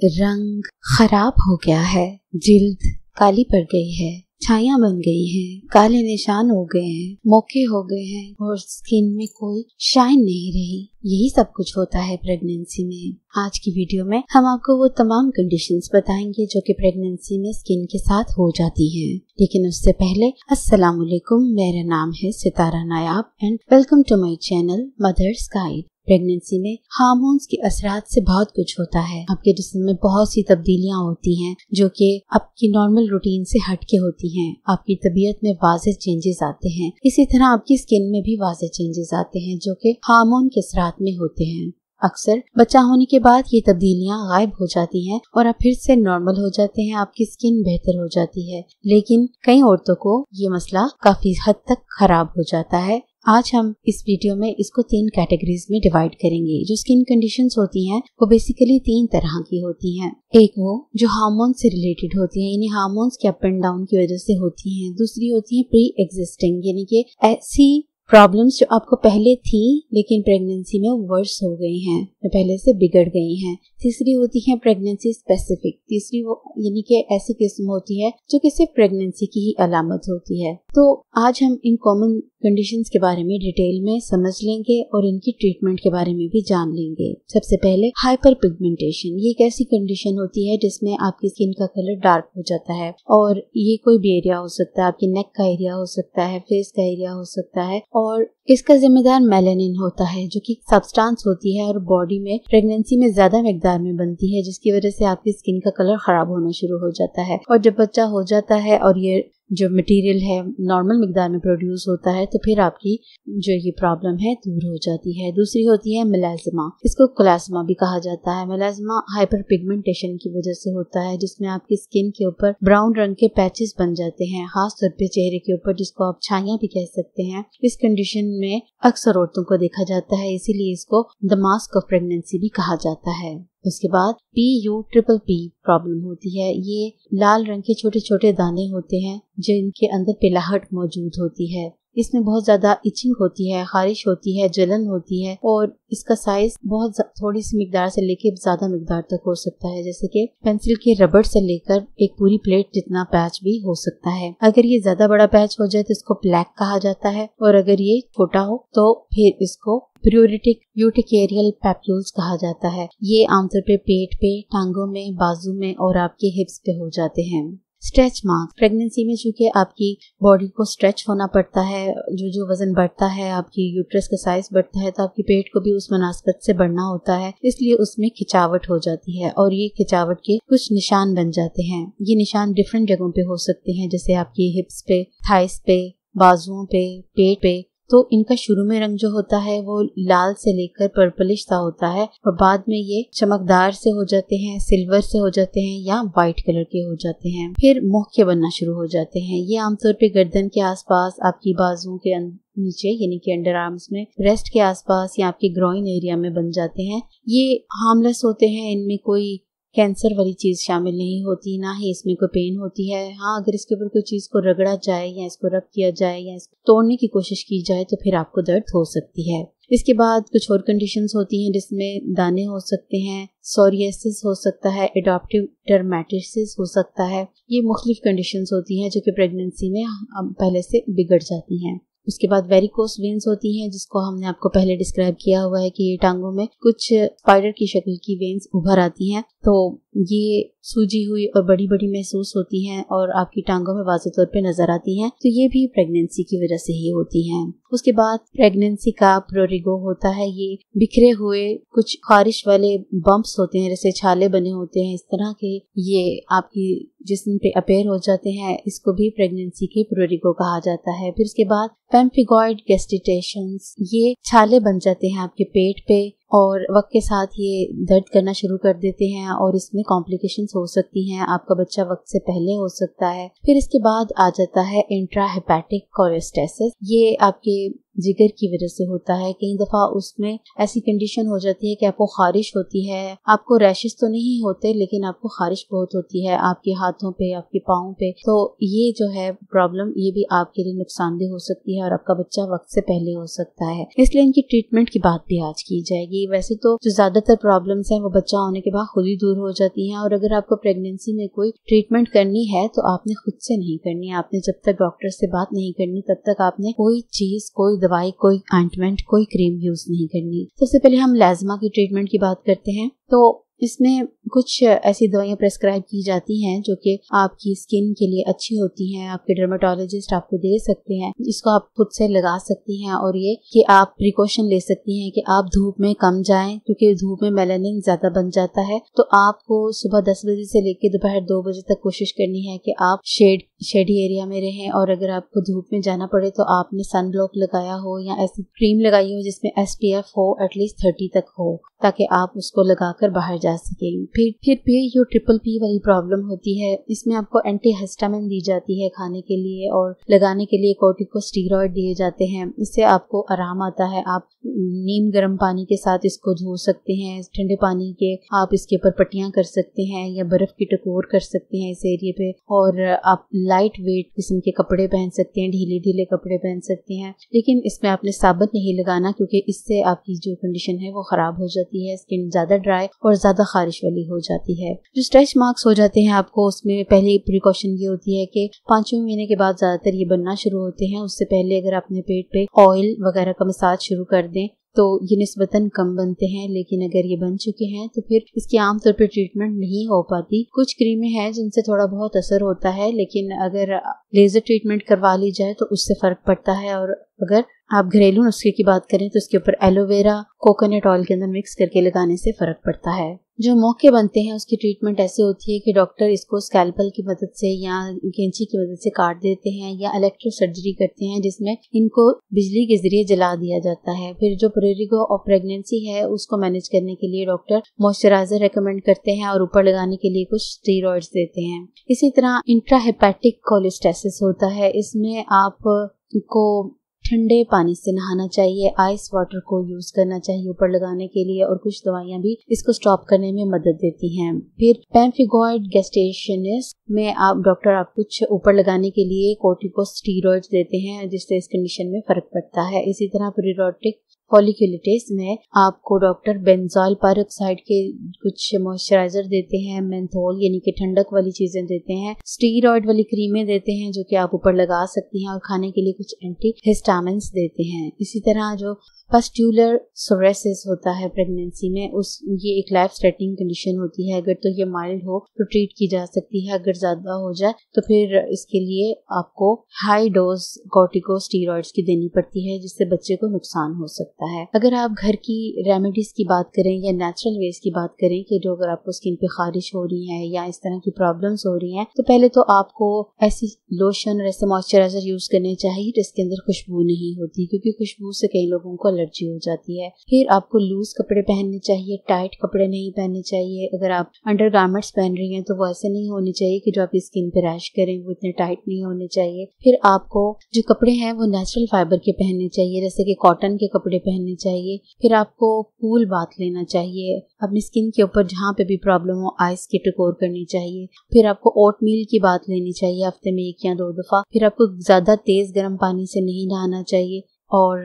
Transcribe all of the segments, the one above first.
रंग खराब हो गया है, जिल्द काली पड़ गई है, छाया बन गई है, काले निशान हो गए हैं, मोके हो गए हैं और स्किन में कोई शाइन नहीं रही। यही सब कुछ होता है प्रेगनेंसी में। आज की वीडियो में हम आपको वो तमाम कंडीशंस बताएंगे जो कि प्रेगनेंसी में स्किन के साथ हो जाती हैं। लेकिन उससे पहले अस्सलाम वालेकुम, मेरा नाम है Sitara Nayab and welcome to my channel mothers guide. Pregnancy में हार्मोन्स के असरात से बहुत कुछ होता है। आपके जिस्म में बहुत सी तब्दीलियां होती हैं जो कि आपकी नॉर्मल रूटीन से हटके होती हैं। आपकी तबीयत में वाज़ेह चेंजेस आते हैं। इसी तरह आपकी स्किन में भी वाज़ेह चेंजेस आते हैं जो कि हार्मोन के असरात में होते हैं। अक्सर बच्चा होने के बाद ये तब्दीलियां गायब हो जाती हैं और आप फिर से नॉर्मल हो जाते हैं, आपकी स्किन बेहतर हो जाती है। लेकिन कई औरतों को ये मसला काफी हद तक खराब हो जाता है। आज हम इस वीडियो में इसको 3 कैटेगरीज में डिवाइड करेंगे। जो स्किन कंडीशंस होती हैं वो बेसिकली 3 तरह की होती हैं। एक वो जो हार्मोन से रिलेटेड होती हैं, यानी हार्मोन्स के अप एंड डाउन की वजह से होती हैं। दूसरी होती है प्री एग्जिस्टिंग, यानी कि ऐसी प्रॉब्लम्स जो आपको पहले थी लेकिन प्रेगनेंसी में वर्स हो गई हैं, पहले से बिगड़ गई हैं। तीसरी होती है प्रेगनेंसी स्पेसिफिक, तीसरी वो यानी कि ऐसी किस्म होती है जो कि सिर्फ प्रेगनेंसी की ही अलामत होती है। तो आज हम इन कॉमन कंडीशंस के बारे में डिटेल में समझ लेंगे और इनकी ट्रीटमेंट के बारे में भी जान लेंगे। सबसे पहले हाइपर पिगमेंटेशन। ये एक ऐसी कंडीशन होती है जिसमें आपकी स्किन का कलर डार्क हो जाता है और ये कोई भी एरिया हो सकता है, आपके नेक का एरिया हो सकता है, फेस का एरिया हो सकता है और इसका जिम्मेदार मेलानिन होता है जो कि सब्सटेंस होती है और बॉडी में प्रेगनेंसी में ज्यादा मिकदार में बनती है, जिसकी वजह से आपकी स्किन का कलर खराब होना शुरू हो जाता है। और जब बच्चा हो जाता है और ये जो मटेरियल है नॉर्मल मिकदार में प्रोड्यूस होता है तो फिर आपकी जो ये प्रॉब्लम है दूर हो जाती है। दूसरी होती है मेलास्मा, इसको कोलास्मा भी कहा जाता है। मेलास्मा हाइपर पिगमेंटेशन की वजह से होता है जिसमें आपकी स्किन के ऊपर ब्राउन रंग के पैचेस बन जाते हैं, खास तौर पे चेहरे के ऊपर, जिसको आप छाइयां भी कह सकते हैं। इस कंडीशन में अक्सर औरतों को देखा जाता है, इसीलिए इसको द मास्क ऑफ प्रेगनेंसी भी कहा जाता है। उसके बाद PUPP प्रॉब्लम होती है। ये लाल रंग के छोटे छोटे दाने होते हैं जिनके अंदर पिलाहट मौजूद होती है। इसमें बहुत ज्यादा इचिंग होती है, खारिश होती है, जलन होती है और इसका साइज बहुत थोड़ी सी मिकदार से लेकर ज्यादा मिकदार तक हो सकता है, जैसे कि पेंसिल के रबड़ से लेकर एक पूरी प्लेट जितना पैच भी हो सकता है। अगर ये ज्यादा बड़ा पैच हो जाए तो इसको प्लैक कहा जाता है और अगर ये छोटा हो तो फिर इसको प्यूरिटिक यूटिकेरियल पैप्यूल्स कहा जाता है। ये आमतौर पे पेट पे, टांगों में, बाजू में और आपके हिप्स पे हो जाते हैं। Stretch marks. प्रेगनेंसी में चूंकि आपकी बॉडी को स्ट्रेच होना पड़ता है, जो वजन बढ़ता है, आपकी यूट्रस का साइज बढ़ता है तो आपकी पेट को भी उस मुनासबत से बढ़ना होता है, इसलिए उसमें खिंचावट हो जाती है और ये खिंचावट के कुछ निशान बन जाते हैं। ये निशान डिफरेंट जगहों पे हो सकते हैं, जैसे आपकी हिप्स पे, थाइस पे, बाजुओं पे, पेट पे। तो इनका शुरू में रंग जो होता है वो लाल से लेकर पर्पलिश सा होता है और बाद में ये चमकदार से हो जाते हैं, सिल्वर से हो जाते हैं या व्हाइट कलर के हो जाते हैं। फिर मोहके बनना शुरू हो जाते हैं। ये आमतौर पे गर्दन के आसपास, आपकी बाजुओं के नीचे यानी कि अंडर आर्म्स में, ब्रेस्ट के आसपास या आपके ग्रोइन एरिया में बन जाते हैं। ये हार्मलेस होते हैं, इनमें कोई कैंसर वाली चीज शामिल नहीं होती, ना ही इसमें कोई पेन होती है। हाँ, अगर इसके ऊपर कोई चीज को रगड़ा जाए या इसको रब किया जाए या इसको तोड़ने की कोशिश की जाए तो फिर आपको दर्द हो सकती है। इसके बाद कुछ और कंडीशंस होती हैं जिसमें दाने हो सकते हैं, सोरियासिस हो सकता है, एडॉप्टिव डर्मेटाइटिस हो सकता है। ये मुख्तलिफ कंडीशंस होती हैं जो कि प्रेगनेंसी में पहले से बिगड़ जाती हैं। उसके बाद वेरिकोस वेन्स होती हैं जिसको हमने आपको पहले डिस्क्राइब किया हुआ है कि ये टांगों में कुछ स्पाइडर की शक्ल की वेन्स उभर आती हैं, तो ये सूजी हुई और बड़ी बड़ी महसूस होती हैं और आपकी टांगों में वाज़ेह तौर पे नजर आती हैं, तो ये भी प्रेगनेंसी की वजह से ही होती हैं। उसके बाद प्रेगनेंसी का प्रोरिगो होता है। ये बिखरे हुए कुछ खारिश वाले बम्प्स होते हैं, जैसे छाले बने होते हैं, इस तरह के ये आपकी जिस्म पे अपेयर हो जाते हैं। इसको भी प्रेगनेंसी के प्रोरिगो कहा जाता है। फिर उसके बाद पेम्फिगॉइड गैस्ट्रिटेशंस, ये छाले बन जाते हैं आपके पेट पे और वक्त के साथ ये दर्द करना शुरू कर देते हैं और इसमें कॉम्प्लिकेशंस हो सकती हैं। आपका बच्चा वक्त से पहले हो सकता है। फिर इसके बाद आ जाता है इंट्राहेपेटिक कोलेस्टेसिस। ये आपके जिगर की वजह से होता है, कई दफा उसमें ऐसी कंडीशन हो जाती है कि आपको खारिश होती है, आपको रैशेस तो नहीं होते लेकिन आपको खारिश बहुत होती है आपके हाथों पे, आपके पाँव पे। तो ये जो है प्रॉब्लम, ये भी आपके लिए नुकसानदेह हो सकती है और आपका बच्चा वक्त से पहले हो सकता है, इसलिए इनकी ट्रीटमेंट की बात भी आज की जाएगी। वैसे तो जो ज्यादातर प्रॉब्लम्स हैं वो बच्चा होने के बाद खुद ही दूर हो जाती हैं, और अगर आपको प्रेगनेंसी में कोई ट्रीटमेंट करनी है तो आपने खुद से नहीं करनी है। आपने जब तक डॉक्टर से बात नहीं करनी तब तक आपने कोई चीज, कोई दवाई, कोई ऑइंटमेंट, कोई क्रीम यूज नहीं करनी। सबसे पहले हम लाजमा की ट्रीटमेंट की बात करते हैं। तो इसमें कुछ ऐसी दवाइयाँ प्रेस्क्राइब की जाती हैं जो कि आपकी स्किन के लिए अच्छी होती हैं, आपके डर्मेटोलॉजिस्ट आपको दे सकते हैं, इसको आप खुद से लगा सकती हैं। और ये कि आप प्रिकॉशन ले सकती हैं कि आप धूप में कम जाएं, क्योंकि धूप में मेलानिन ज्यादा बन जाता है। तो आपको सुबह 10 बजे से लेकर दोपहर 2 बजे तक कोशिश करनी है कि आप शेडी एरिया में रहें, और अगर आपको धूप में जाना पड़े तो आपने सन ब्लॉक लगाया हो या ऐसी क्रीम लगाई हो जिसमें SPF हो एटलीस्ट 30 तक हो, ताकि आप उसको लगाकर बाहर जा सकें। फिर भी जो PPP वाली प्रॉब्लम होती है, इसमें आपको एंटीहिस्टामिन दी जाती है खाने के लिए, और लगाने के लिए कॉर्टिकोस्टेरॉइड दिए जाते हैं। इससे आपको आराम आता है। आप नीम गर्म पानी के साथ इसको धो सकते हैं, ठंडे पानी के आप इसके ऊपर पट्टियां कर सकते हैं या बर्फ की टकोर कर सकते हैं इस एरिया पे, और आप लाइट वेट किस्म के कपड़े पहन सकते हैं, ढीले ढीले कपड़े पहन सकते हैं। लेकिन इसमें आपने साबुन नहीं लगाना, क्योंकि इससे आपकी जो कंडीशन है वो खराब हो जाती है, स्किन ज्यादा ड्राई और ज्यादा खारिश वाली हो जाती है। जो स्ट्रेच मार्क्स हो जाते हैं आपको, उसमें पहले प्रिकॉशन ये होती है कि 5वें महीने के बाद ज्यादातर ये बनना शुरू होते हैं। उससे पहले अगर अपने पेट पे ऑयल वगैरह का मसाज शुरू कर दें तो ये निस्बतन कम बनते हैं, लेकिन अगर ये बन चुके हैं तो फिर इसकी आमतौर पर ट्रीटमेंट नहीं हो पाती। कुछ क्रीमें हैं जिनसे थोड़ा बहुत असर होता है, लेकिन अगर लेजर ट्रीटमेंट करवा ली जाए तो उससे फर्क पड़ता है। और अगर आप घरेलू नुस्खे की बात करें तो इसके ऊपर एलोवेरा कोकोनट ऑयल के अंदर मिक्स करके लगाने से फर्क पड़ता है। जो मौके बनते हैं उसकी ट्रीटमेंट ऐसे होती है कि डॉक्टर इसको स्कैल्पल की मदद से या कैंची की मदद से काट देते हैं, या इलेक्ट्रो सर्जरी करते हैं जिसमें इनको बिजली के जरिए जला दिया जाता है। फिर जो प्रेरिगो ऑफ प्रेगनेंसी है उसको मैनेज करने के लिए डॉक्टर मॉइस्चराइजर रेकमेंड करते हैं और ऊपर लगाने के लिए कुछ स्टेरॉइड्स देते हैं। इसी तरह इंट्राहेपेटिक कोलेस्टेसिस होता है, इसमें आपको ठंडे पानी से नहाना चाहिए, आइस वाटर को यूज करना चाहिए ऊपर लगाने के लिए, और कुछ दवाइयां भी इसको स्टॉप करने में मदद देती हैं। फिर पैम्फिगॉइड गेस्टेशनिस में डॉक्टर आप कुछ ऊपर लगाने के लिए कॉर्टिकोस्टेरॉइड्स देते हैं, जिससे इस कंडीशन में फर्क पड़ता है। इसी तरह पीरियोडिक फॉलिकुलिटिस में आपको डॉक्टर बेंजोइल पेरोक्साइड के कुछ मॉइस्चराइजर देते हैं, मेंथोल यानी कि ठंडक वाली चीजें देते हैं, स्टीरॉइड वाली क्रीमें देते हैं जो कि आप ऊपर लगा सकती हैं, और खाने के लिए कुछ एंटीहिस्टामिन्स देते हैं। इसी तरह जो पस्ट्यूलर सोरेसिस होता है प्रेगनेंसी में, ये एक लाइफ थ्रेटनिंग कंडीशन होती है। अगर तो ये माइल्ड हो तो ट्रीट की जा सकती है, अगर ज्यादा हो जाए तो फिर इसके लिए आपको हाई डोज कॉर्टिकोस्टेरॉइड्स की देनी पड़ती है, जिससे बच्चे को नुकसान हो सकता है। अगर आप घर की रेमेडीज की बात करें या नेचुरल वेज की बात करें कि जो अगर आपको स्किन पे खारिश हो रही है या इस तरह की प्रॉब्लम्स हो रही हैं, तो पहले तो आपको ऐसी लोशन और ऐसे मॉइस्चराइजर यूज करने चाहिए जिसके अंदर खुशबू नहीं होती, क्योंकि खुशबू से कई लोगों को एलर्जी हो जाती है। फिर आपको लूज कपड़े पहनने चाहिए, टाइट कपड़े नहीं पहनने चाहिए। अगर आप अंडरगारमेंट्स पहन रही हैं तो वो ऐसे नहीं होने चाहिए कि जो आपकी स्किन पे रैश करें, वो इतने टाइट नहीं होने चाहिए। फिर आपको जो कपड़े हैं वो नेचुरल फाइबर के पहनने चाहिए, जैसे कि कॉटन के कपड़े पहनने चाहिए। फिर आपको कूल बाथ लेना चाहिए, अपनी स्किन के ऊपर जहाँ पे भी प्रॉब्लम हो आइस की टकोर करनी चाहिए। फिर आपको ओटमील की बात लेनी चाहिए हफ्ते में 1 या 2 दफा। फिर आपको ज्यादा तेज गर्म पानी से नहीं नहाना चाहिए, और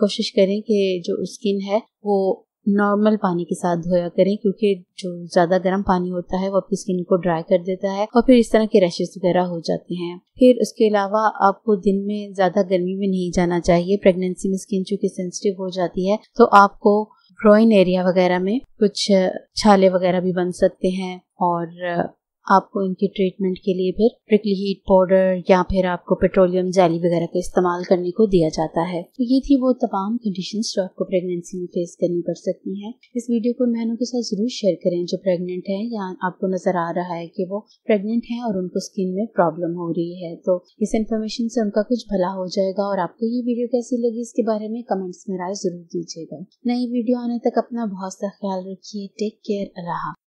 कोशिश करें कि जो स्किन है वो नॉर्मल पानी के साथ धोया करें, क्योंकि जो ज्यादा गर्म पानी होता है वो आपकी स्किन को ड्राई कर देता है और फिर इस तरह के रैशेस वगैरह हो जाते हैं। फिर उसके अलावा आपको दिन में ज्यादा गर्मी में नहीं जाना चाहिए। प्रेगनेंसी में स्किन चूंकि सेंसिटिव हो जाती है तो आपको ग्रोइन एरिया वगैरह में कुछ छाले वगैरह भी बन सकते हैं, और आपको इनकी ट्रीटमेंट के लिए फिर प्रिकली हीट पाउडर या फिर आपको पेट्रोलियम जेली वगैरह का इस्तेमाल करने को दिया जाता है। तो ये थी वो तमाम कंडीशंस जो आपको प्रेगनेंसी में फेस करनी पड़ सकती हैं। इस वीडियो को बहनों के साथ जरूर शेयर करें जो प्रेग्नेंट हैं या आपको नजर आ रहा है कि वो प्रेग्नेंट हैं और उनको स्किन में प्रॉब्लम हो रही है। तो इस इन्फॉर्मेशन से उनका कुछ भला हो जाएगा। और आपको ये वीडियो कैसी लगी इसके बारे में कमेंट्स में राय जरूर दीजिएगा। नई वीडियो आने तक अपना बहुत सा ख्याल रखिए। Take care. अल्लाह।